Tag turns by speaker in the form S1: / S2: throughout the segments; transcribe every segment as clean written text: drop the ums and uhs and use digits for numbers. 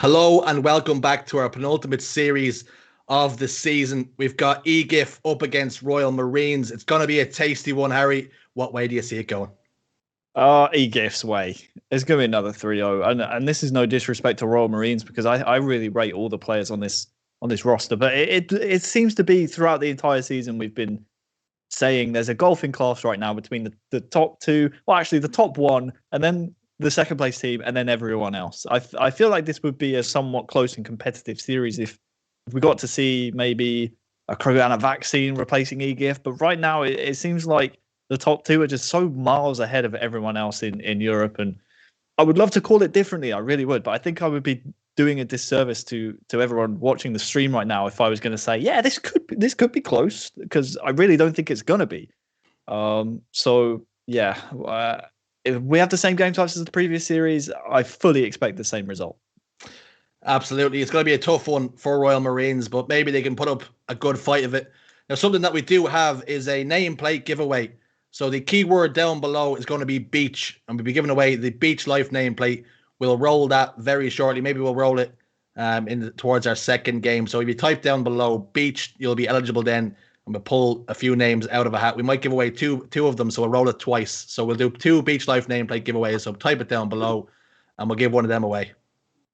S1: Hello and welcome back to our penultimate series of the season. We've got EGIF up against Royal Marines. It's going to be a tasty one, Harry. What way do you see it going?
S2: EGIF's way. It's going to be another 3-0. And this is no disrespect to Royal Marines because I really rate all the players on this roster. But it seems to be throughout the entire season we've been saying there's a golfing class right now between the top two, well, actually the top one, and then the second place team, and then everyone else. I feel like this would be a somewhat close and competitive series if we got to see maybe a Corona vaccine replacing EGIF. But right now, it seems like the top two are just so miles ahead of everyone else in Europe. And I would love to call it differently. I really would. But I think I would be doing a disservice to everyone watching the stream right now if I was going to say, yeah, this could be close, because I really don't think it's going to be. If we have the same game types as the previous series, I fully expect the same result.
S1: Absolutely. It's going to be a tough one for Royal Marines, but maybe they can put up a good fight of it. Now, something that we do have is a nameplate giveaway. So the keyword down below is going to be beach, and we'll be giving away the Beach Life nameplate. We'll roll that very shortly. Maybe we'll roll it towards our second game. So if you type down below beach, you'll be eligible then. And we'll pull a few names out of a hat. We might give away two of them, so we'll roll it twice. So we'll do 2 Beach Life nameplate giveaways. So type it down below, and we'll give one of them away.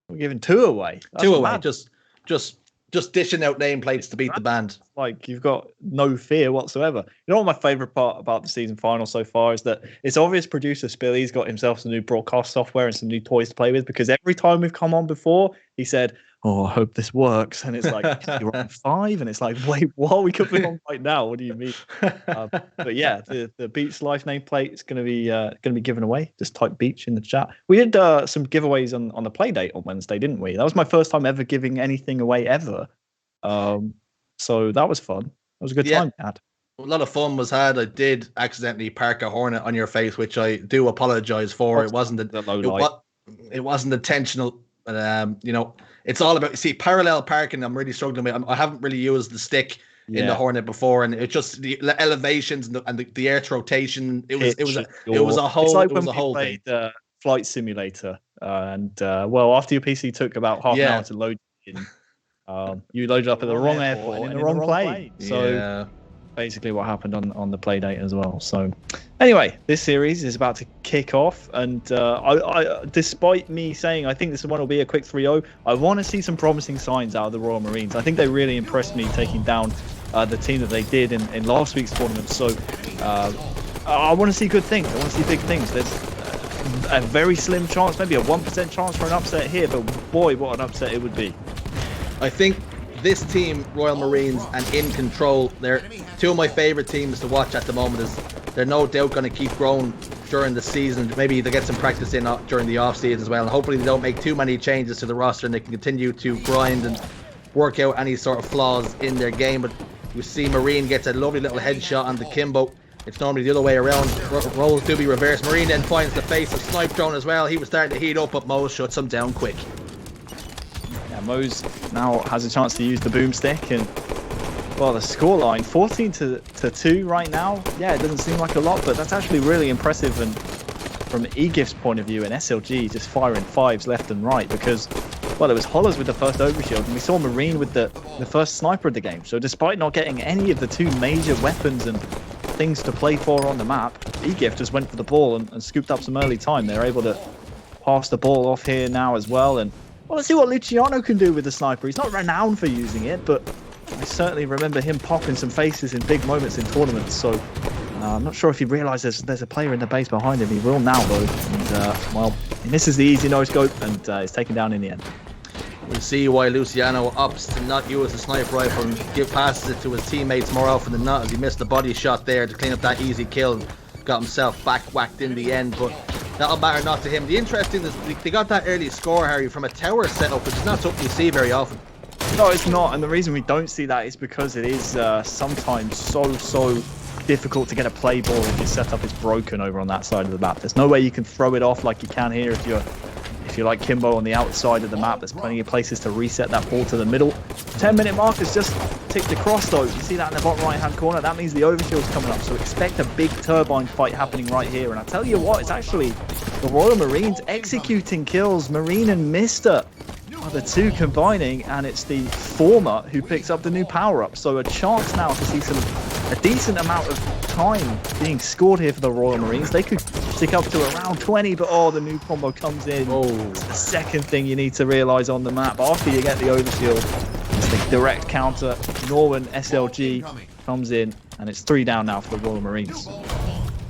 S2: We're giving 2 away.
S1: That's 2 away. Just dishing out nameplates to beat the band.
S2: Like, you've got no fear whatsoever. You know what my favourite part about the season final so far is that it's obvious producer Spilly's got himself some new broadcast software and some new toys to play with, because every time we've come on before, he said, "Oh, I hope this works." And it's like, you're on 5, and it's like, wait, what? We could be on right now. What do you mean? But yeah, the Beach Life nameplate is going to be given away. Just type beach in the chat. We did some giveaways on the play date on Wednesday, didn't we? That was my first time ever giving anything away ever. So that was fun. It was a good time, Dad.
S1: A lot of fun was had. I did accidentally park a hornet on your face, which I do apologize for. It wasn't intentional. But it's all about, parallel parking. I'm really struggling with. I haven't really used the stick in the Hornet before, and it's just the elevations and the earth rotation. It was a whole.
S2: It's like
S1: it was
S2: when
S1: a whole
S2: we played
S1: thing.
S2: Flight Simulator, after your PC took about half an hour to load in, you loaded up at the wrong airport and in the wrong plane. So basically what happened on the play date as well. So anyway, this series is about to kick off, and I despite me saying I think this one will be a quick 3-0, I want to see some promising signs out of the Royal Marines. I think they really impressed me taking down the team that they did in last week's tournament. So I want to see good things. I want to see big things. There's a very slim chance, maybe a 1% chance for an upset here, but boy, what an upset it would be.
S1: I think this team, Royal Marines, and In Control, they're 2 of my favourite teams to watch at the moment. They're no doubt going to keep growing during the season. Maybe they get some practice in during the off-season as well. And hopefully they don't make too many changes to the roster and they can continue to grind and work out any sort of flaws in their game. But you see Marine gets a lovely little headshot on the Kimbo. It's normally the other way around. Roles do be reversed. Marine then finds the face of Snipe Drone as well. He was starting to heat up, but Mose shuts him down quick.
S2: Mose now has a chance to use the boomstick, and well, the scoreline 14-2 right now. Yeah, it doesn't seem like a lot, but that's actually really impressive. And from EGIF's point of view, and SLG just firing 5s left and right, because well, it was Hollers with the first overshield, and we saw Marine with the first sniper of the game. So despite not getting any of the 2 major weapons and things to play for on the map, EGIF just went for the ball and scooped up some early time. They're able to pass the ball off here now as well, and well, let's see what Luciano can do with the sniper. He's not renowned for using it, but I certainly remember him popping some faces in big moments in tournaments. So I'm not sure if he realizes there's a player in the base behind him. He will now, though. And, he misses the easy no-scope and is taken down in the end.
S1: We see why Luciano opts to not use the sniper rifle and passes it to his teammates more often than not, as he missed the body shot there to clean up that easy kill and got himself back whacked in the end. But that'll matter not to him. The interesting is they got that early score, Harry, from a tower setup, which is not something you see very often.
S2: No, it's not, and the reason we don't see that is because it is sometimes so difficult to get a play ball if your setup is broken over on that side of the map. There's no way you can throw it off like you can here if you're like Kimbo on the outside of the map. There's plenty of places to reset that ball to the middle. 10-minute mark has just ticked across though. You see that in the bottom right hand corner. That means the overshield's coming up, so expect a big turbine fight happening right here. And I tell you what, it's actually the Royal Marines executing kills. Marine and Mister are the two combining, and it's the former who picks up the new power-up. So a chance now to see a decent amount of time being scored here for the Royal Marines. They could stick up to around 20, but the new combo comes in. It's the second thing you need to realize on the map. After you get the overshield, it's the direct counter. Norwin SLG comes in, and it's 3 down now for the Royal Marines.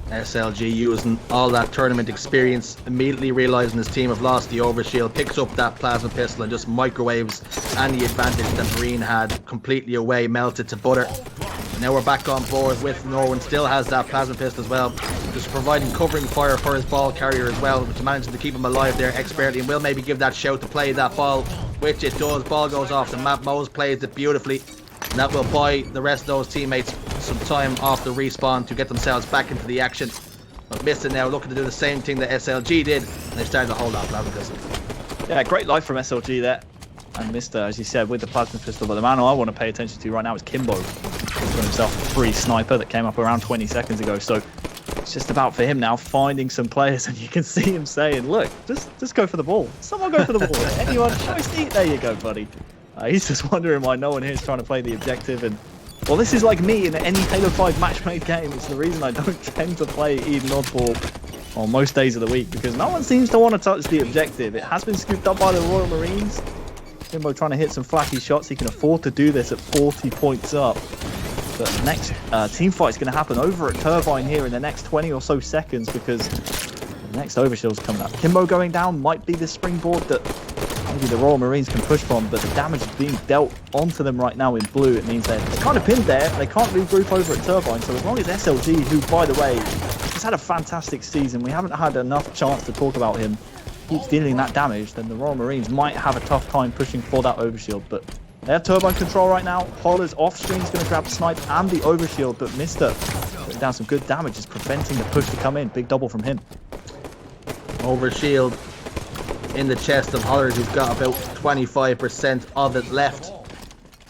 S1: SLG using all that tournament experience, immediately realizing his team have lost the overshield, picks up that plasma pistol and just microwaves any advantage that Marine had completely away, melted to butter. And now we're back on board with Norwin, still has that plasma pistol as well, just providing covering fire for his ball carrier as well, to managing to keep him alive there expertly, and will maybe give that shout to play that ball, which it does. Ball goes off the map. Mose plays it beautifully, and that will buy the rest of those teammates some time off the respawn to get themselves back into the action. But Mista now looking to do the same thing that SLG did, and they started to hold that plasma pistol.
S2: Yeah, great life from SLG there. And Mista, as you said, with the plasma pistol. But the man I want to pay attention to right now is Kimbo. He's got himself a free sniper that came up around 20 seconds ago. So it's just about for him now finding some players, and you can see him saying, look, just go for the ball. Someone go for the ball. Anyone, Shiesty, there you go, buddy. He's just wondering why no one here is trying to play the objective. And well, this is like me in any Halo 5 match-made game. It's the reason I don't tend to play Eden Oddball on most days of the week, because no one seems to want to touch the objective. It has been scooped up by the Royal Marines. Kimbo trying to hit some flashy shots. He can afford to do this at 40 points up. But the next team fight is going to happen over at Turbine here in the next 20 or so seconds, because the next overshield's coming up. Kimbo going down might be the springboard that maybe the Royal Marines can push from, but the damage is being dealt onto them right now in blue. It means they're kind of pinned there. They can't regroup over at Turbine. So as long as SLG, who, by the way, has had a fantastic season, we haven't had enough chance to talk about him, keeps dealing that damage, then the Royal Marines might have a tough time pushing for that overshield. But they have Turbine control right now. Holler's off screen is going to grab the snipe and the overshield, but Mista putting down some good damage, is preventing the push to come in. Big double from him.
S1: Overshield in the chest of Hollers, who's got about 25% of it left.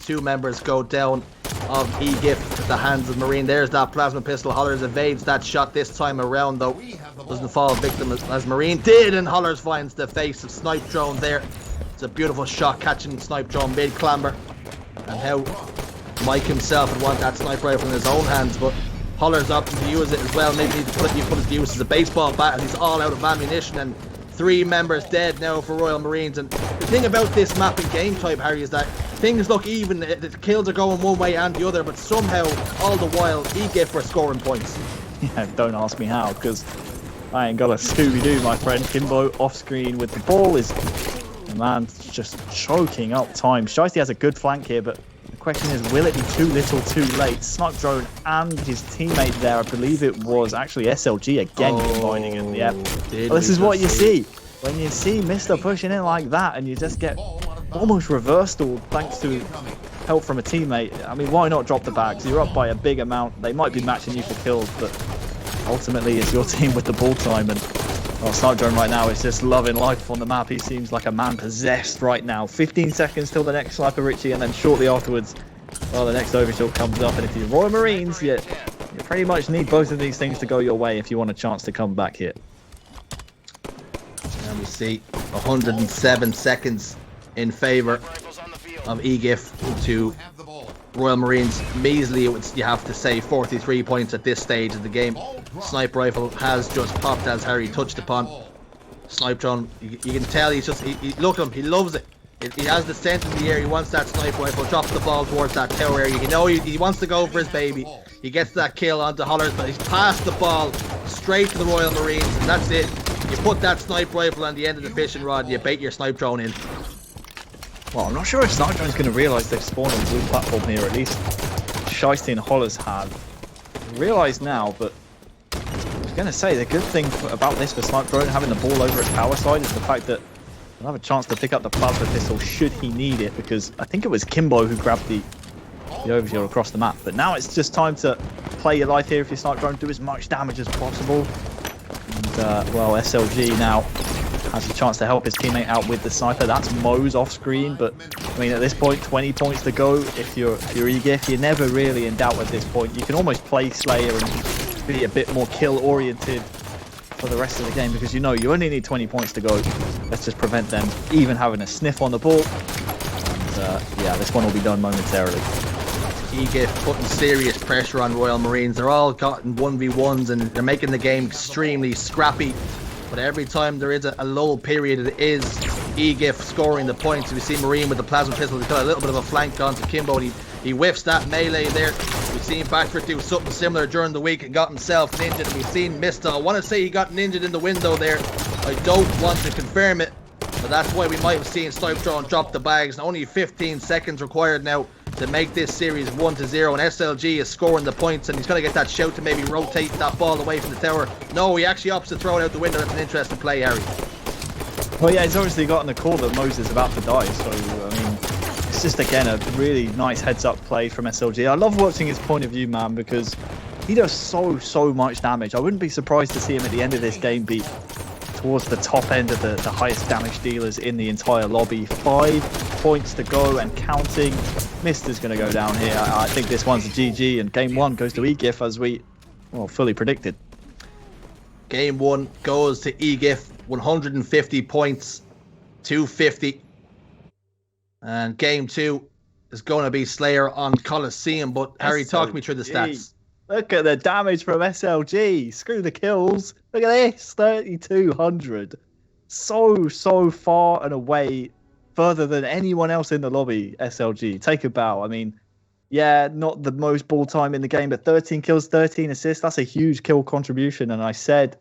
S1: 2 members go down of EGIF at the hands of Marine. There's that plasma pistol. Hollers evades that shot this time around, though. Doesn't fall victim as Marine did, and Hollers finds the face of Snipe Drone there. It's a beautiful shot, catching Snipe Drone mid-clamber. And how Mike himself would want that sniper rifle in his own hands, but Hollers opting to use it as well. Maybe he put it to use as a baseball bat, and he's all out of ammunition, and 3 members dead now for Royal Marines. And the thing about this map and game type, Harry, is that things look even. The kills are going one way and the other, but somehow, all the while, EGIF are scoring points.
S2: Yeah, don't ask me how, because I ain't got a Scooby-Doo, my friend. Kimbo off screen with the ball is the man just choking up time. Shiesty has a good flank here, but the question is, will it be too little too late? Snipe Drone and his teammate there, I believe it was actually SLG again combining in. Yep. Well, this is what you see when you see Mista pushing in like that, and you just get almost reversal thanks to help from a teammate. I mean, why not drop the bags? You're up by a big amount. They might be matching you for kills, but ultimately it's your team with the ball time. And Snipe Drone right now is just loving life on the map. He seems like a man possessed right now. 15 seconds till the next Sniper Richie, and then shortly afterwards, well, the next overshield comes up. And if you're Royal Marines, you pretty much need both of these things to go your way if you want a chance to come back here.
S1: And we see 107 seconds in favor of EGIF to Royal Marines. Measly, you have to say, 43 points at this stage of the game. Sniper rifle has just popped, as Harry touched upon. Snipe Drone, you can tell he's just, look at him, he loves it. He has the scent in the air. He wants that sniper rifle, drops the ball towards that tower area. You know, he wants to go for his baby. He gets that kill onto Hollers, but he's passed the ball straight to the Royal Marines, and that's it. You put that sniper rifle on the end of the fishing rod, you bait your Snipe Drone in.
S2: Well, I'm not sure if Snipe Drone's going to realise they've spawned on the blue platform here. At least Shiesty and Hollers have realised now, but I was going to say, the good thing about this for Snipe Drone having the ball over at tower side is the fact that he'll have a chance to pick up the plasma pistol should he need it, because I think it was Kimbo who grabbed the overshield across the map. But now it's just time to play your life here if you Snipe Drone, do as much damage as possible. And, well, SLG now has a chance to help his teammate out with the sniper. That's Mose off screen, but I mean, at this point, 20 points to go. If you're EGIF, you're never really in doubt at this point. You can almost play Slayer and be a bit more kill oriented for the rest of the game, because you know you only need 20 points to go. Let's just prevent them even having a sniff on the ball. And yeah, this one will be done momentarily.
S1: EGIF putting serious pressure on Royal Marines. They're all gotten 1v1s and they're making the game extremely scrappy. But every time there is a lull period, it is EGIF scoring the points. We see Marine with the plasma pistol. He's got a little bit of a flank onto Kimbo. He whiffs that melee there. We've seen Backford do something similar during the week and got himself ninja. We've seen Mista. I want to say he got ninja in the window there. I don't want to confirm it, but that's why we might have seen Snipe Drone drop the bags. And only 15 seconds required now to make this series 1-0, and SLG is scoring the points, and he's going to get that shout to maybe rotate that ball away from the tower. No, he actually opts to throw it out the window. That's an interesting play, Harry.
S2: Well, yeah, he's obviously gotten the call that Mose is about to die, so, I mean, it's just, again, a really nice heads-up play from SLG. I love watching his point of view, man, because he does so much damage. I wouldn't be surprised to see him at the end of this game be towards the top end of the highest damage dealers in the entire lobby. 5 points to go and counting. Mister's going to go down here. I think this one's a GG, and game 1 goes to EGIF as we, well, fully predicted.
S1: Game 1 goes to EGIF, 150 points, 250. And game 2 is going to be Slayer on Coliseum. But Harry, talk me through the stats.
S2: Look at the damage from SLG. Screw the kills. Look at this, 3,200. So far and away, further than anyone else in the lobby, SLG. Take a bow. I mean, yeah, not the most ball time in the game, but 13 kills, 13 assists. That's a huge kill contribution. And I said,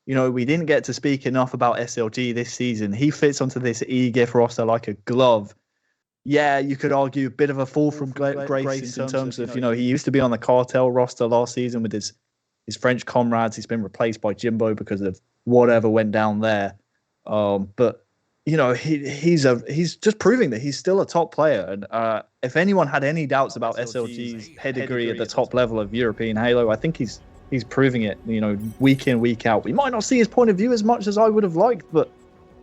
S2: you know, we didn't get to speak enough about SLG this season. He fits onto this EGIF roster like a glove. Yeah, you could argue a bit of a fall from grace in terms of, you know, he used to be on the Cartel roster last season with his French comrades. He's been replaced by Jimbo because of whatever went down there. But, you know, he's just proving that he's still a top player. And if anyone had any doubts about SLG's pedigree at the top level of European Halo, I think he's proving it, you know, week in, week out. We might not see his point of view as much as I would have liked, but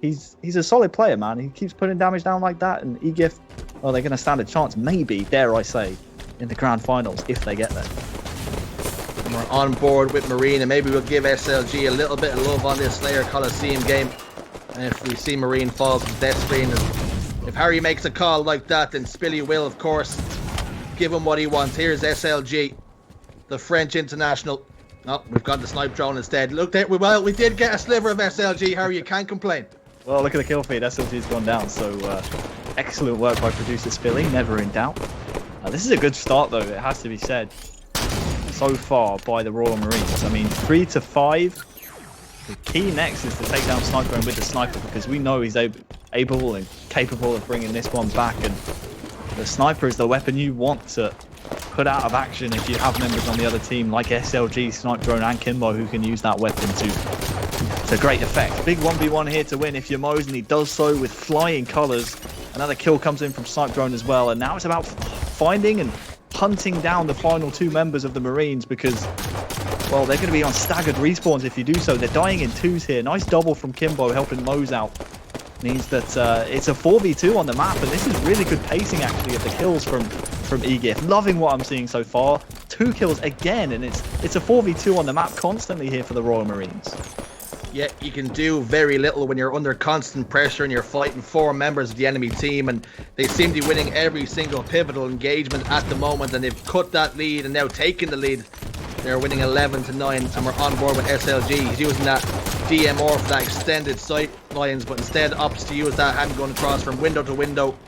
S2: he's a solid player, man. He keeps putting damage down like that, and EGIF, well, they're going to stand a chance, maybe, dare I say, in the grand finals if they get there.
S1: And we're on board with Marine, and maybe we'll give SLG a little bit of love on this Slayer Coliseum game. And if we see Marine fall to the death screen, and if Harry makes a call like that, then Spilly will, of course, give him what he wants. Here's SLG, the French international. Oh, we've got the Snipe Drone instead. Look there, well, we did get a sliver of SLG, Harry, you can't complain.
S2: Well, look at the kill feed. SLG's gone down, so excellent work by producer Spilly, never in doubt. This is a good start, though, it has to be said, so far by the Royal Marines. I mean, 3-5. The key next is to take down Snipe Drone with the sniper, because we know he's able and capable of bringing this one back, and the sniper is the weapon you want to put out of action if you have members on the other team like SLG, Snipe Drone and Kimbo who can use that weapon to great effect. Big 1v1 here to win if you're Mose, and he does so with flying colours. Another kill comes in from Snipe Drone as well, and now it's about finding and hunting down the final 2 members of the Marines, because, well, they're going to be on staggered respawns if you do so. They're dying in 2s here. Nice double from Kimbo helping Mose out. Means that it's a 4v2 on the map, and this is really good pacing actually of the kills from EGIF. Loving what I'm seeing so far. 2 kills again, and it's a 4v2 on the map constantly here for the Royal Marines.
S1: Yeah, you can do very little when you're under constant pressure and you're fighting 4 members of the enemy team, and they seem to be winning every single pivotal engagement at the moment, and they've cut that lead and now taken the lead. They're winning 11-9, and we're on board with SLG. He's using that DMR for that extended sight lines, but instead opts to use that handgun across from window to window.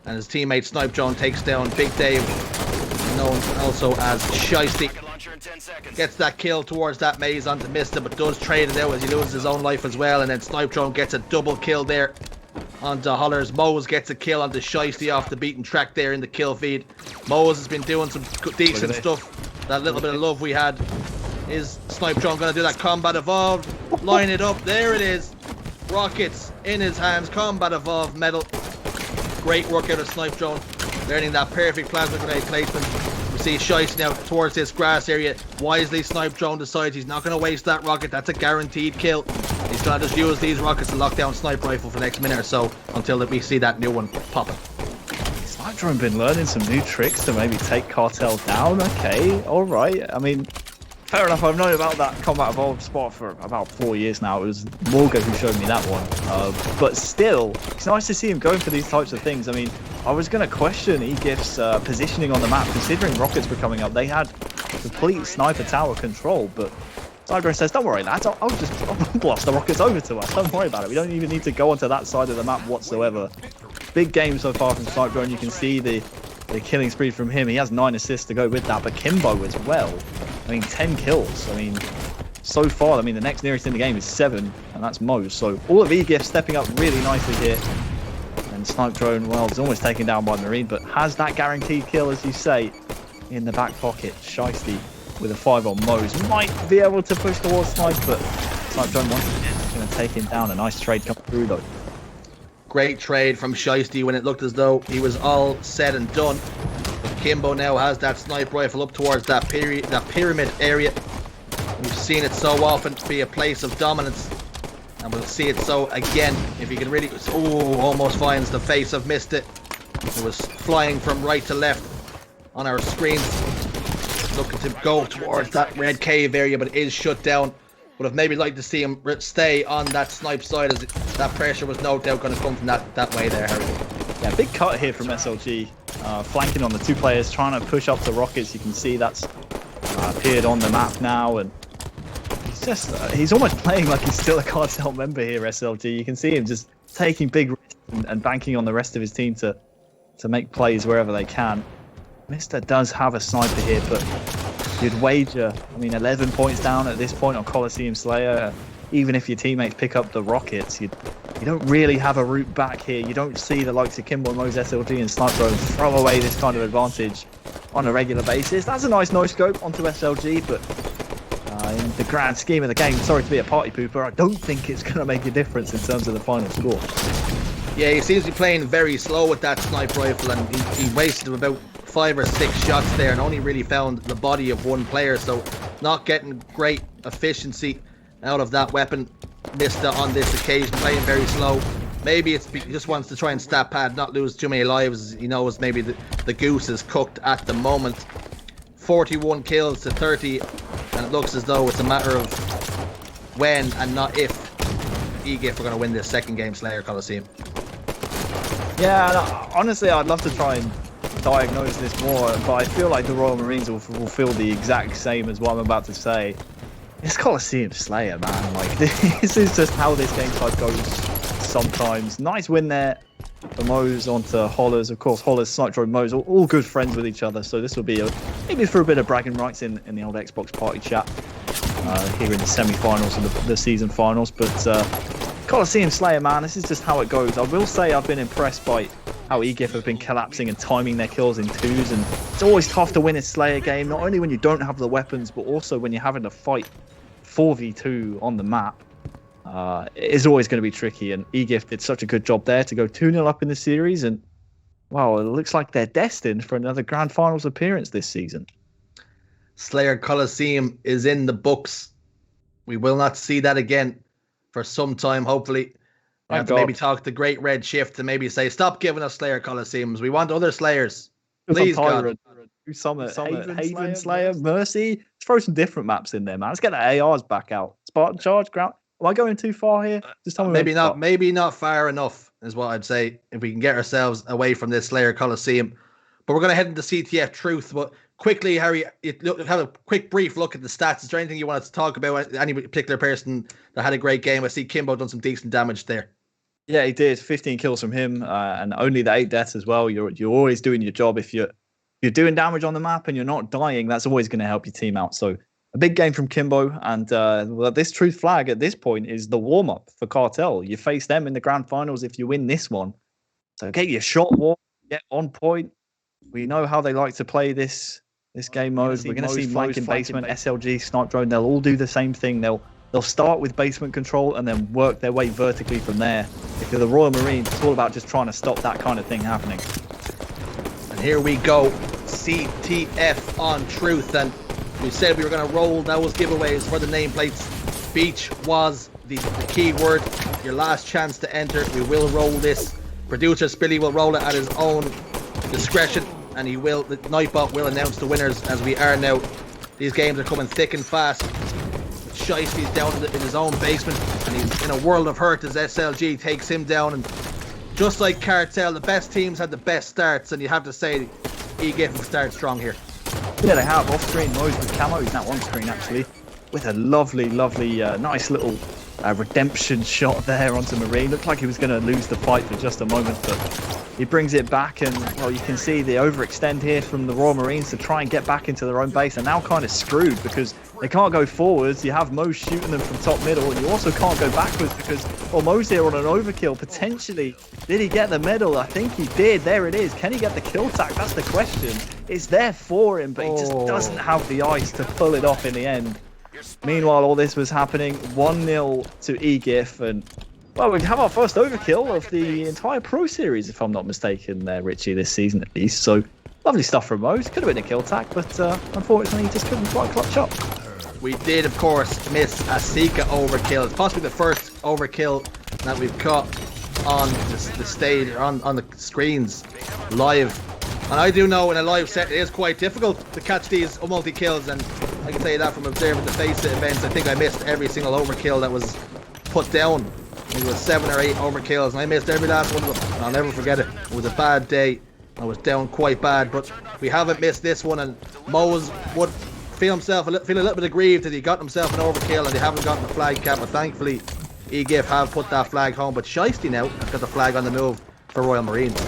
S1: And his teammate Snipe Drone takes down Big Dave, known also as Shiesty. Gets that kill towards that maze onto Mista, but does trade it out as he loses his own life as well. And then Snipe Drone gets a double kill there onto Hollers. Mose gets a kill onto Shiesty off the beaten track there in the kill feed. Mose has been doing some decent stuff. That little bit of love we had. Is Snipe Drone going to do that combat evolved? Line it up. There it is. Rockets in his hands. Combat evolved medal. Great work out of Snipe Drone. Learning that perfect plasma grenade placement. We see Shiesty now towards this grass area. Wisely, Snipe Drone decides he's not going to waste that rocket. That's a guaranteed kill. He's going to just use these rockets to lock down Snipe Rifle for the next minute or so until we see that new one popping.
S2: Snipe Drone been learning some new tricks to maybe take Cartel down. Okay, all right. I mean, Fair enough. I've known about that Combat Evolved spot for about 4 years now. It was Morga who showed me that one. But still, it's nice to see him going for these types of things. I mean, I was going to question EGIF's positioning on the map, considering rockets were coming up. They had complete sniper tower control, but Cybro says, don't worry, lads, I'll just blast the rockets over to us. Don't worry about it. We don't even need to go onto that side of the map whatsoever. Big game so far from Cybro, and you can see the killing spree from him. He has 9 assists to go with that, but Kimbo as well. I mean, 10 kills. I mean, so far, I mean, the next nearest in the game is 7, and that's Mose. So all of EGIF stepping up really nicely here. And Snipe Drone, well, is almost taken down by Marine, but has that guaranteed kill, as you say, in the back pocket. Shiesty with a 5 on Mose. Might be able to push towards Snipe, but Snipe Drone once again is going to take him down. A nice trade coming through, though.
S1: Great trade from Shiesty when it looked as though he was all said and done. But Kimbo now has that sniper rifle up towards that pyramid area. We've seen it so often be a place of dominance, and we'll see it so again if he can really. Oh, almost finds the face of missed it. It was flying from right to left on our screens, looking to go towards that red cave area, but it is shut down. Would have maybe liked to see him stay on that snipe side, as that pressure was no doubt going to come from that way there, Harry.
S2: Yeah, big cut here from SLG, flanking on the 2 players, trying to push up the rockets. You can see that's appeared on the map now, and he's almost playing like he's still a cartel member here, SLG. You can see him just taking big risks and banking on the rest of his team to make plays wherever they can. Mister does have a sniper here, but you'd wager, I mean, 11 points down at this point on Coliseum Slayer. Even if your teammates pick up the rockets, you don't really have a route back here. You don't see the likes of Kimbo, Mose, SLG, and Snipe Drone throw away this kind of advantage on a regular basis. That's a nice no-scope onto SLG, but in the grand scheme of the game, sorry to be a party pooper, I don't think it's going to make a difference in terms of the final score.
S1: Yeah, he seems to be playing very slow with that sniper rifle, and he wasted about 5 or 6 shots there and only really found the body of 1 player, so not getting great efficiency out of that weapon. Missed on this occasion, playing very slow. Maybe he just wants to try and stat pad, not lose too many lives. He knows maybe the goose is cooked at the moment. 41 kills to 30, and it looks as though it's a matter of when and not if EGIF are going to win this second game Slayer Coliseum.
S2: Yeah, honestly, I'd love to try and diagnose this more, but I feel like the Royal Marines will feel the exact same as what I'm about to say. It's Coliseum Slayer, man. Like, this is just how this game type goes sometimes. Nice win there for Mose onto Hollers. Of course, Hollers, Snipe Drone, Mose, all good friends with each other, so this will be maybe for a bit of bragging rights in the old Xbox party chat here in the semi-finals and the season finals. But Coliseum Slayer, man, this is just how it goes. I will say I've been impressed by how EGIF have been collapsing and timing their kills in 2s, and it's always tough to win a Slayer game, not only when you don't have the weapons, but also when you're having to fight 4v2 on the map. It is always going to be tricky, and EGIF did such a good job there to go 2-0 up in the series, and wow, it looks like they're destined for another Grand Finals appearance this season.
S1: Slayer Coliseum is in the books. We will not see that again for some time, hopefully. I have to maybe talk to Great Red Shift and maybe say, stop giving us Slayer Coliseums. We want other Slayers. Please, God.
S2: Summit, Haven Slayer, Mercy. Let's throw some different maps in there, man. Let's get the ARs back out. Spartan Charge, Ground. Am I going too far here? Just tell me.
S1: Maybe not far enough is what I'd say, if we can get ourselves away from this Slayer Coliseum. But we're going to head into CTF Truth. But quickly, Harry, have a quick brief look at the stats. Is there anything you wanted to talk about? Any particular person that had a great game? I see Kimbo done some decent damage there.
S2: Yeah, he did. 15 kills from him, and only the 8 deaths as well. You're always doing your job. If you're doing damage on the map and you're not dying, that's always going to help your team out. So a big game from Kimbo, and well, this Truth flag at this point is the warm-up for Cartel. You face them in the grand finals if you win this one. So get your shot warm, get on point. We know how they like to play this game mode. We're going to see flanking basement, SLG, Snipe Drone. They'll all do the same thing. They'll start with basement control and then work their way vertically from there. If you're the Royal Marines, it's all about just trying to stop that kind of thing happening.
S1: And here we go, CTF on Truth, and we said we were going to roll those giveaways for the nameplates. Beach was the key word, your last chance to enter. We will roll this. Producer Spilly will roll it at his own discretion, and the Nightbot will announce the winners, as we are now These games are coming thick and fast. Shiesty's down in his own basement, and he's in a world of hurt as SLG takes him down. And just like Cartel, the best teams had the best starts, and you have to say EGIF have started strong here.
S2: Yeah, they have. Off-screen Mo's with camo. He's now on-screen, actually, with a lovely, nice little redemption shot there onto Marine. Looked like he was going to lose the fight for just a moment, but he brings it back, and well, you can see the overextend here from the Royal Marines to try and get back into their own base, and now kind of screwed because they can't go forwards. You have Mo shooting them from top middle, and you also can't go backwards because, well, Mo's here on an overkill, potentially. Did he get the medal? I think he did. There it is. Can he get the kill tag? That's the question. It's there for him, but he just doesn't have the ice to pull it off in the end. Meanwhile, all this was happening 1-0 to EGIF, and well, we have our first overkill of the entire Pro Series, if I'm not mistaken there, Richie, this season at least. So, lovely stuff from Mo's. Could have been a kill tag, but unfortunately, he just couldn't quite clutch up.
S1: We did, of course, miss a Sika overkill. It's possibly the first overkill that we've caught on the stage, on the screens, live. And I do know in a live set it is quite difficult to catch these multi-kills, and I can tell you that from observing the FACEIT events. I think I missed every single overkill that was put down. I think it was 7 or 8 overkills, and I missed every last one of them. And I'll never forget it. It was a bad day. I was down quite bad, but we haven't missed this one, and Mo's would feel a little bit aggrieved that he got himself an overkill and they haven't gotten the flag cap, but thankfully EGIF have put that flag home. But Shiesty now has got the flag on the move for Royal Marines.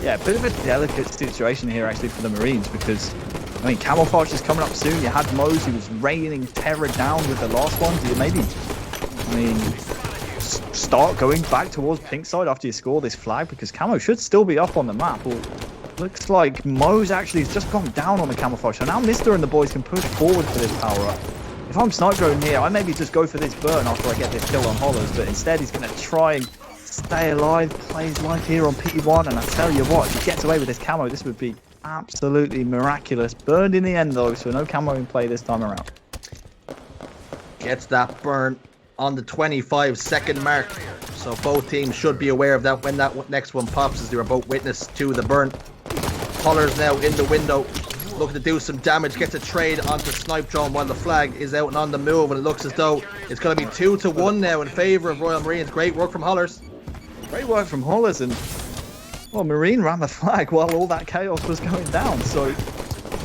S1: Yeah,
S2: a bit of a delicate situation here actually for the Marines, because I mean, Camouflage is coming up soon. You had Mo's, he was raining terror down with the last one. Do you maybe, I mean, start going back towards pink side after you score this flag, because Camo should still be up on the map? Well, looks like Mo's actually has just gone down on the Camouflage, so now Mister and the boys can push forward for this power up. If I'm snipe drone here, I maybe just go for this burn after I get this kill on Hollers, but instead he's going to try and stay alive, play his life here on P1, and I tell you what, if he gets away with this camo, this would be absolutely miraculous. Burned in the end though, so no camo in play this time around.
S1: Gets that burn on the 25-second mark, so both teams should be aware of that when that next one pops, as they were both witness to the burn. Holler's now in the window, looking to do some damage, gets a trade onto Snipe Drone while the flag is out and on the move, and it looks as though it's going to be 2-1 now in favour of Royal Marines. Great work from Hollers.
S2: Great work from Hollers, and well, Marine ran the flag while all that chaos was going down. So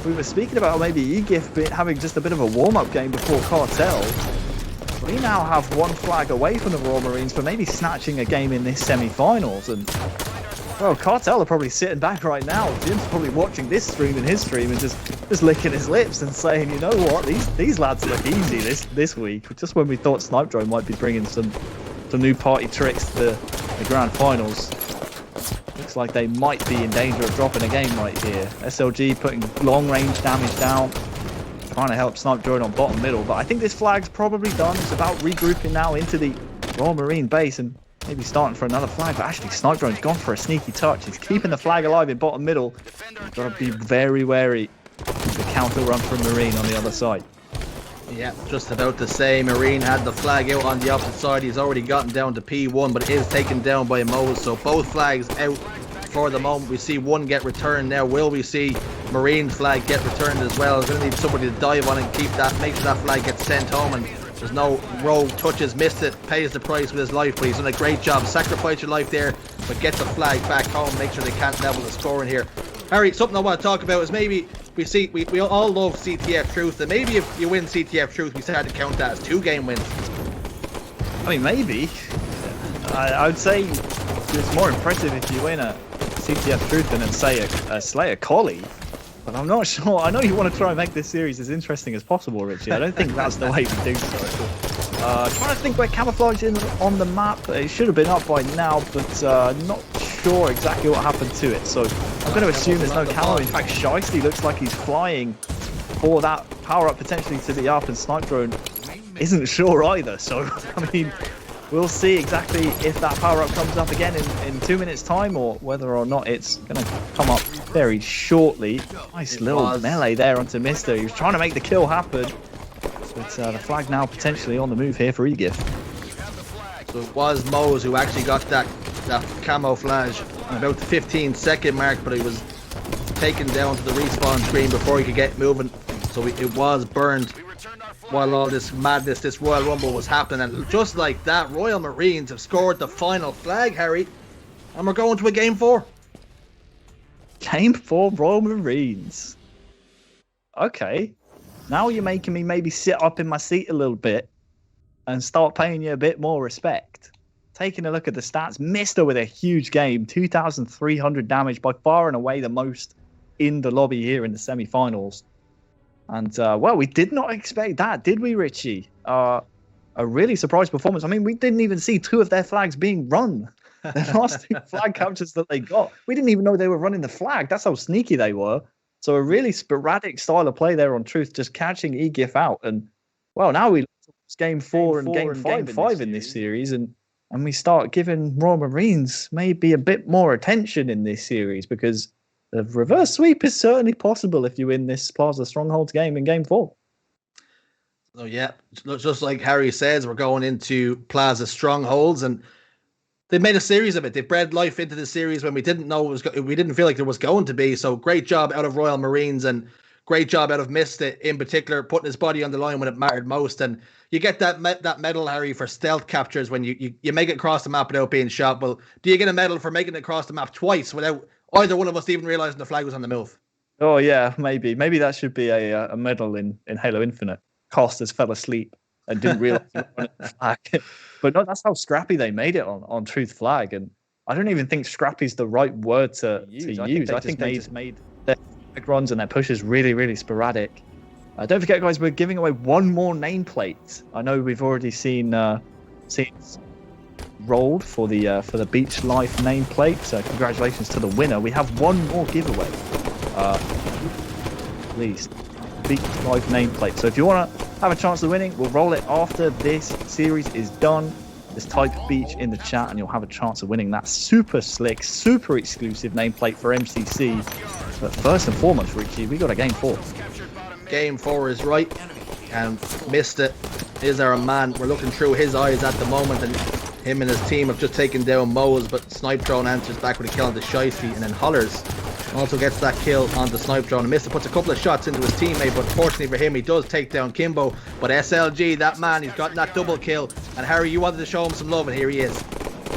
S2: we were speaking about maybe EGIF having just a bit of a warm-up game before Cartel. We now have one flag away from the Royal Marines for maybe snatching a game in this semi-finals, and well, Cartel are probably sitting back right now. Jim's probably watching this stream and his stream and just licking his lips and saying, you know what, these lads look easy this week. Just when we thought Snipe Drone might be bringing some new party tricks to the grand finals, looks like they might be in danger of dropping a game right here. SLG putting long range damage down, trying to help Snipe Drone on bottom middle, but I think this flag's probably done. It's about regrouping now into the Royal Marine base and maybe starting for another flag, but actually Snipe Drone's gone for a sneaky touch. He's keeping the flag alive in bottom middle. You've got to be very wary of the counter run from Marine on the other side.
S1: Yeah, just about to say, Marine had the flag out on the opposite side. He's already gotten down to P1, but it is taken down by Mo's, so both flags out for the moment. We see one get returned now. Will we see Marine's flag get returned as well? We're going to need somebody to dive on and keep that, make sure that flag gets sent home, and there's no rogue touches. Missed it, pays the price with his life, but he's done a great job. Sacrifice your life there, but get the flag back home. Make sure they can't level the score in here. Harry, something I want to talk about is maybe we all love CTF Truth, and maybe if you win CTF Truth, we start to count that as 2 game wins.
S2: I mean, maybe. I would say it's more impressive if you win a CTF Truth than say a Slayer Collie. But I'm not sure. I know you want to try and make this series as interesting as possible, Richie. I don't think that's the way to do so. Trying to think where Camouflage is on the map. It should have been up by now, but not sure exactly what happened to it. So I'm going to assume there's no camo. In fact, Shiesty looks like he's flying for that power up potentially to the up, and Snipe Drone isn't sure either. So I mean, we'll see exactly if that power up comes up again in 2 minutes time, or whether or not it's going to come up very shortly. Nice little melee there onto Mister. He was trying to make the kill happen, but the flag now potentially on the move here for EGIF.
S1: So it was Mo's who actually got that camouflage on about the 15-second mark, but he was taken down to the respawn screen before he could get moving. So it was burned while all this madness, this Royal Rumble was happening. And just like that, Royal Marines have scored the final flag, Harry. And we're going to a Game 4.
S2: Game 4 Royal Marines. Okay. Now you're making me maybe sit up in my seat a little bit and start paying you a bit more respect. Taking a look at the stats, Mister with a huge game, 2,300 damage, by far and away the most in the lobby here in the semi-finals. And, well, we did not expect that, did we, Richie? A really surprise performance. I mean, we didn't even see 2 of their flags being run. The last 2 flag captures that they got, we didn't even know they were running the flag. That's how sneaky they were. So a really sporadic style of play there on Truth, just catching EGIF out. And, well, now we lose Game 4 and Game 5 in this series. And we start giving Royal Marines maybe a bit more attention in this series, because the reverse sweep is certainly possible if you win this Plaza Strongholds game in Game 4.
S1: So yeah, just like Harry says, we're going into Plaza Strongholds, and they made a series of it. They bred life into the series when we didn't know we didn't feel like there was going to be. So great job out of Royal Marines, and great job out of Mista in particular, putting his body on the line when it mattered most. And you get that medal, Harry, for stealth captures when you make it across the map without being shot. Well, do you get a medal for making it across the map twice without either one of us even realizing the flag was on the move?
S2: Oh yeah, maybe that should be a medal in Halo Infinite. Costas fell asleep and didn't realize he was running the flag. But no, that's how scrappy they made it on Truth Flag. And I don't even think scrappy is the right word to use. I think they just made their flag runs and their pushes really, really sporadic. Don't forget, guys, we're giving away one more nameplate. I know we've already seen rolled for the Beach Life nameplate. So congratulations to the winner. We have one more giveaway. At least Beach Life nameplate. So if you want to have a chance of winning, we'll roll it after this series is done. Just type Beach in the chat and you'll have a chance of winning that super slick, super exclusive nameplate for MCC. But first and foremost, Richie, we got a Game 4.
S1: Game 4 is right, and Mista is our man. We're looking through his eyes at the moment, and him and his team have just taken down Moe's, but Snipe Drone answers back with a kill on the Shiesty, and then Hollers also gets that kill on the Snipe Drone. And Mista puts a couple of shots into his teammate, but fortunately for him, he does take down Kimbo. But SLG, that man, he's gotten that double kill, and Harry, you wanted to show him some love, and here he is.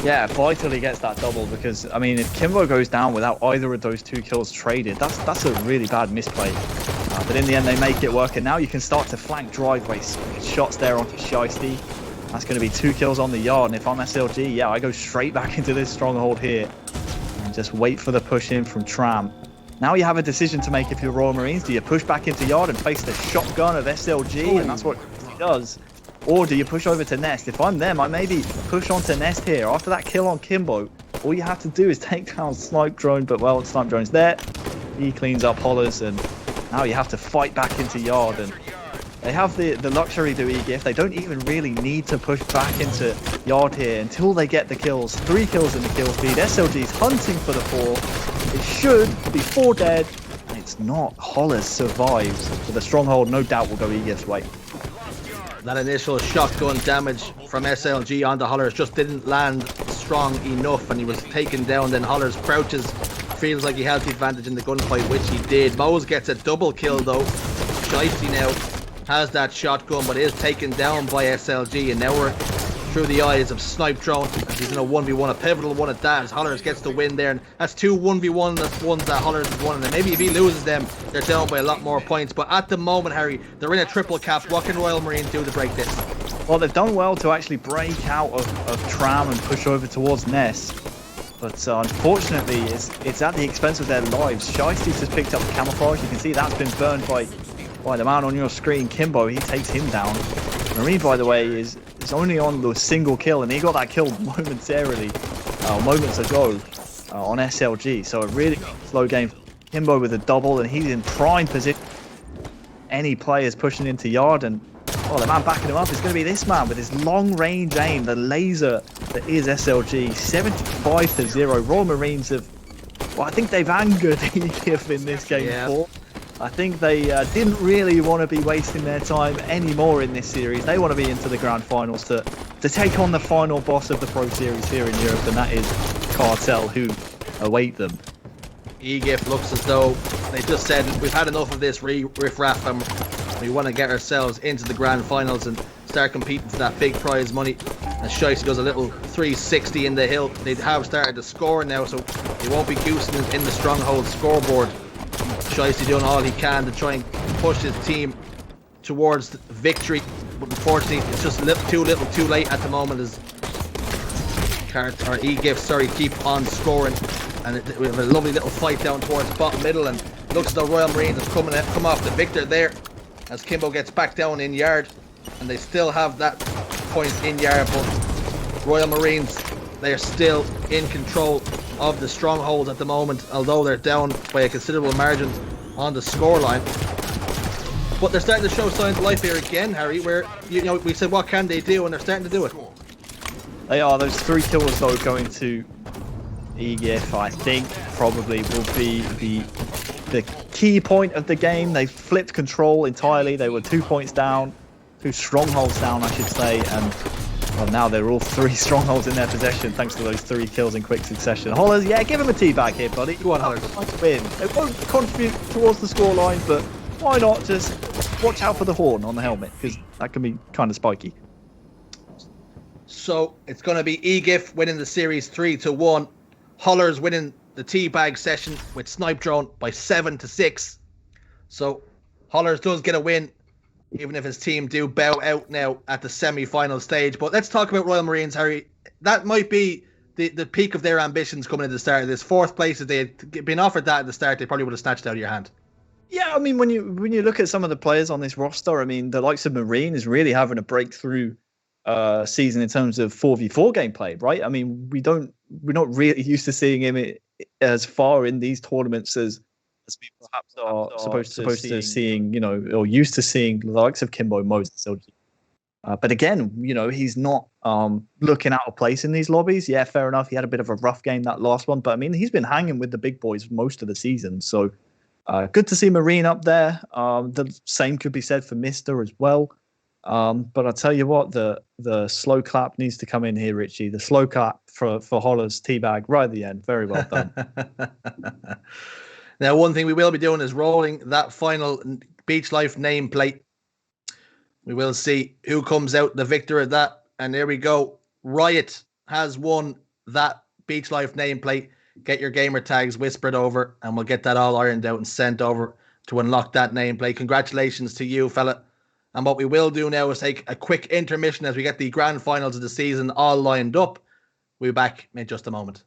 S2: Yeah, Vital he gets that double, because, I mean, if Kimbo goes down without either of those 2 kills traded, that's a really bad misplay. But in the end, they make it work, and now you can start to flank driveways. Shots there onto Shiesty. That's going to be 2 kills on the yard, and if I'm SLG, yeah, I go straight back into this stronghold here and just wait for the push in from Tram. Now you have a decision to make if you're Royal Marines. Do you push back into yard and face the shotgun of SLG, and that's what he does? Or do you push over to Nest? If I'm them, I maybe push onto Nest here. After that kill on Kimbo, all you have to do is take down Snipe Drone, but well, Snipe Drone's there. He cleans up Hollers, and now you have to fight back into yard. And they have the luxury to EGIF. They don't even really need to push back into yard here until they get the kills. 3 kills in the kill feed. SLG's hunting for the 4. It should be 4 dead. And it's not. Hollers survives. But the stronghold, no doubt, will go EGIF's way.
S1: That initial shotgun damage from SLG on the Hollers just didn't land strong enough, and he was taken down. Then Hollers crouches, feels like he has the advantage in the gunfight, which he did. Moe's gets a double kill though. Shiesty now has that shotgun, but is taken down by SLG, and now we're through the eyes of Snipe Drone. He's in a 1v1, a pivotal one at that, as Hollers gets the win there, and that's 2 1v1 that's ones that Hollers has won, and then maybe if he loses them, they're down by a lot more points. But at the moment, Harry, they're in a triple cap. What can Royal Marines do to break this?
S2: Well, they've done well to actually break out of Tram and push over towards Nest. But unfortunately, it's at the expense of their lives. Shiesty's just picked up the camouflage. You can see that's been burned by the man on your screen, Kimbo. He takes him down. Marine, by the way, is only on the single kill, and he got that kill moments ago on SLG. So a really slow game. Kimbo with a double, and he's in prime position. Any players pushing into yard, and the man backing him up is going to be this man with his long-range aim, the laser that is SLG. 75-0. Royal Marines have, I think they've angered EGIF in this game 4. I think they didn't really want to be wasting their time anymore in this series. They want to be into the grand finals to take on the final boss of the Pro Series here in Europe, and that is Cartel, who await them.
S1: EGIF looks as though They just said, we've had enough of this riff-raff, and we want to get ourselves into the grand finals and start competing for that big prize money. And Shiesty does a little 360 in the hill. They have started to score now, so they won't be goosing in the stronghold scoreboard. Shiesty doing all he can to try and push his team towards victory, but unfortunately it's just too little too late at the moment, as EGIF keep on scoring, and we have a lovely little fight down towards bottom middle, and looks as though Royal Marines have come off the victor there as Kimbo gets back down in yard, and they still have that point in yard, but Royal Marines, they are still in control of the stronghold at the moment, although they're down by a considerable margin on the scoreline. But they're starting to show signs of life here again, Harry, where, you know, we said what can they do, and they're starting to do it.
S2: They are. Those 3 kills though going to EGIF, I think, probably will be the key point of the game. They flipped control entirely. They were 2 points down, 2 strongholds down, I should say, and well, now they're all 3 strongholds in their possession thanks to those 3 kills in quick succession. Hollers, yeah, give him a teabag here, buddy.
S1: Go on, Hollers.
S2: Nice win. It won't contribute towards the scoreline, but why not just watch out for the horn on the helmet, because that can be kind of spiky.
S1: So it's going to be EGIF winning the series 3-1. Hollers winning the teabag session with Snipe Drone by 7-6. So Hollers does get a win, even if his team do bow out now at the semi-final stage. But let's talk about Royal Marines, Harry. That might be the peak of their ambitions coming at the start of this. 4th place, if they had been offered that at the start, they probably would have snatched it out of your hand.
S2: Yeah, I mean, when you look at some of the players on this roster, I mean, the likes of Marine is really having a breakthrough season in terms of 4v4 gameplay, right? I mean, we're not really used to seeing him as far in these tournaments as we perhaps are supposed to seeing, you know, or used to seeing the likes of Kimbo, Moses, but again, you know, he's not looking out of place in these lobbies. Yeah, fair enough. He had a bit of a rough game that last one, but I mean, he's been hanging with the big boys most of the season, so. Good to see Marine up there. The same could be said for Mister as well. But I'll tell you what, the slow clap needs to come in here, Richie. The slow clap for Holler's teabag right at the end. Very well done.
S1: Now, one thing we will be doing is rolling that final Beach Life nameplate. We will see who comes out the victor of that. And there we go. Riot has won that Beach Life nameplate. Get your gamer tags whispered over, and we'll get that all ironed out and sent over to unlock that nameplate. Congratulations to you, fella. And what we will do now is take a quick intermission as we get the grand finals of the season all lined up. We'll be back in just a moment.